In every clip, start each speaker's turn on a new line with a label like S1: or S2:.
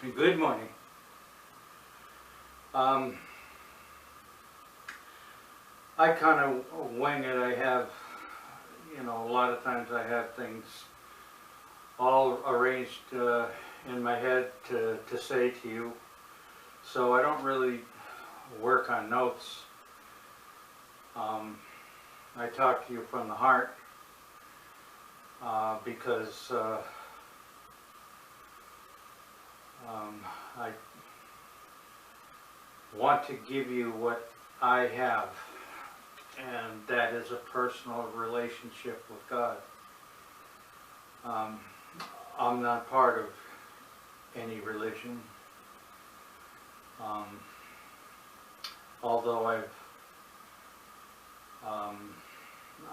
S1: Good morning. Um, I kind of wing it. I have, a lot of times I have things all arranged in my head to say to you. So I don't really work on notes. I talk to you from the heart because I want to give you what I have, and that is a personal relationship with God. Um, I'm not part of any religion, although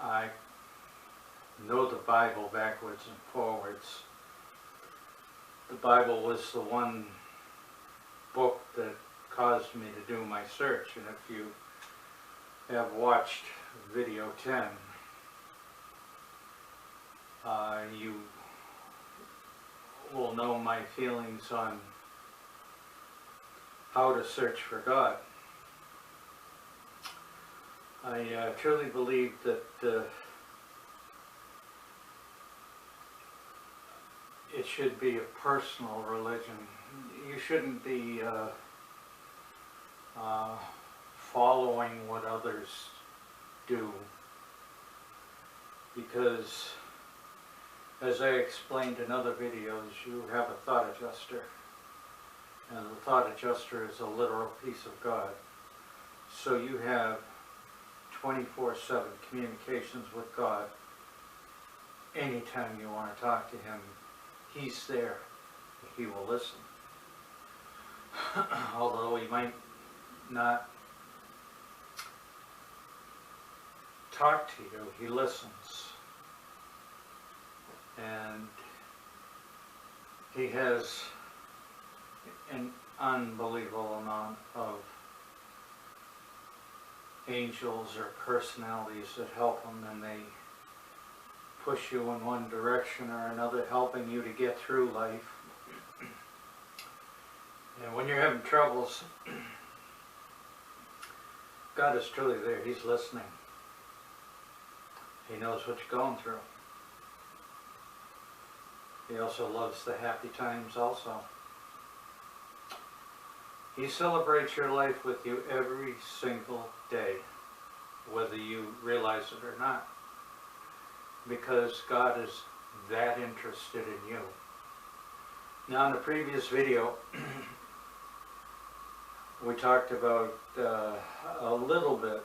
S1: I know the Bible backwards and forwards. The Bible was the one book that caused me to do my search, and if you have watched video 10, you will know my feelings on how to search for God. I truly believe that it should be a personal religion. You shouldn't be following what others do, because as I explained in other videos, you have a thought adjuster, and the thought adjuster is a literal piece of God. So you have 24/7 communications with God. Anytime you want to talk to Him, He's there. He will listen. Although He might not talk to you, He listens. And He has an unbelievable amount of angels or personalities that help Him, and they push you in one direction or another, helping you to get through life. And when you're having troubles, God is truly there. He's listening. He knows what you're going through. He also loves the happy times also. He celebrates your life with you every single day, whether you realize it or not, because God is that interested in you. Now, in the previous video, we talked about a little bit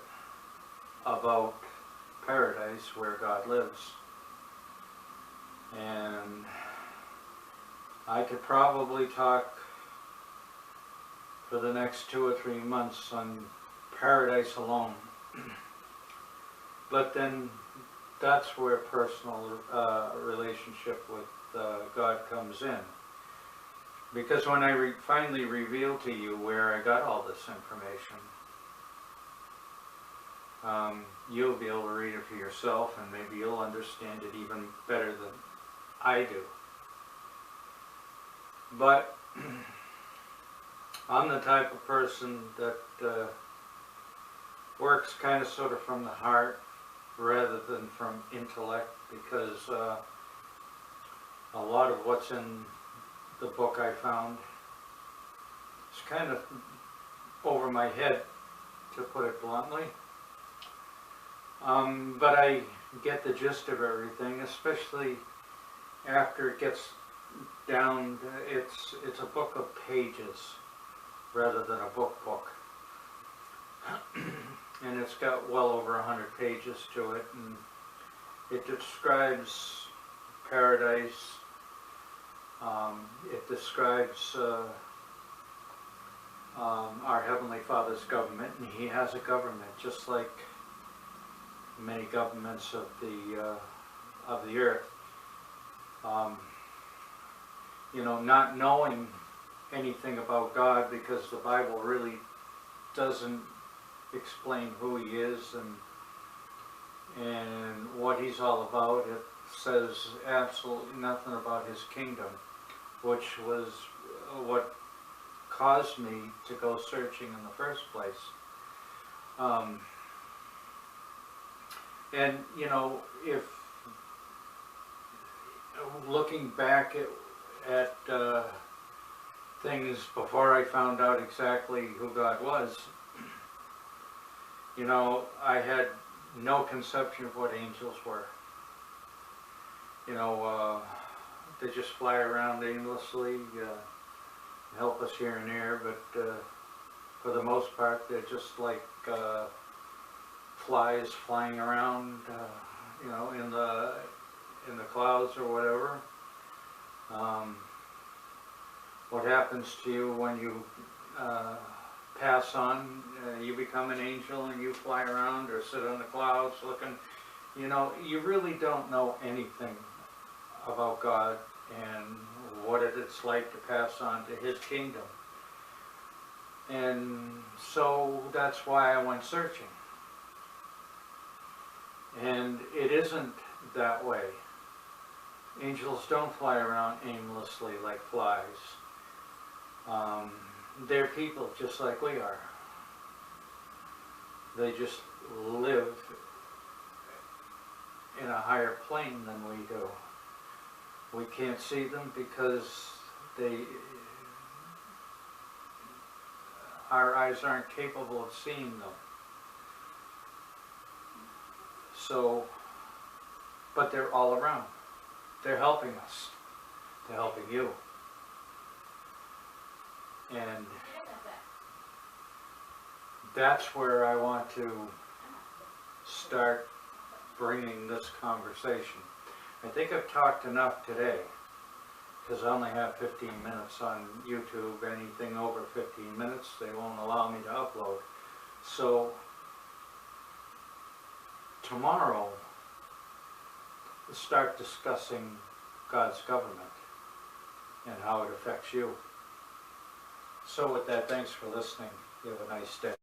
S1: about paradise, where God lives. And I could probably talk for the next 2 or 3 months on paradise alone. But then that's where personal relationship with God comes in. Because when I finally reveal to you where I got all this information, you'll be able to read it for yourself, and maybe you'll understand it even better than I do. But I'm the type of person that works kind of sort of from the heart rather than from intellect, because a lot of what's in the book I found is kind of over my head, to put it bluntly. But I get the gist of everything, especially after it gets down. It's a book of pages rather than a book. And it's got well over 100 pages to it, and it describes paradise. It describes our Heavenly Father's government, and He has a government just like many governments of the earth. Not knowing anything about God, because the Bible really doesn't explain who He is and what He's all about. It says absolutely nothing about His kingdom, which was what caused me to go searching in the first place. And you know, if looking back at things before I found out exactly who God was, you know, I had no conception of what angels were. You know, they just fly around aimlessly, help us here and there, but for the most part, they're just like flies flying around, you know, in the clouds or whatever. What happens to you when you pass on? You become an angel and you fly around or sit on the clouds looking. You know, you really don't know anything about God and what it's like to pass on to His kingdom. And so that's why I went searching. And it isn't that way. Angels don't fly around aimlessly like flies. They're people just like we are. They just live in a higher plane than we do. We can't see them because our eyes aren't capable of seeing them. So, but they're all around. They're helping us. They're helping you. And that's where I want to start bringing this conversation. I think I've talked enough today, because I only have 15 minutes on YouTube. Anything over 15 minutes, they won't allow me to upload. So tomorrow, we'll start discussing God's government and how it affects you. So with that, thanks for listening. You have a nice day.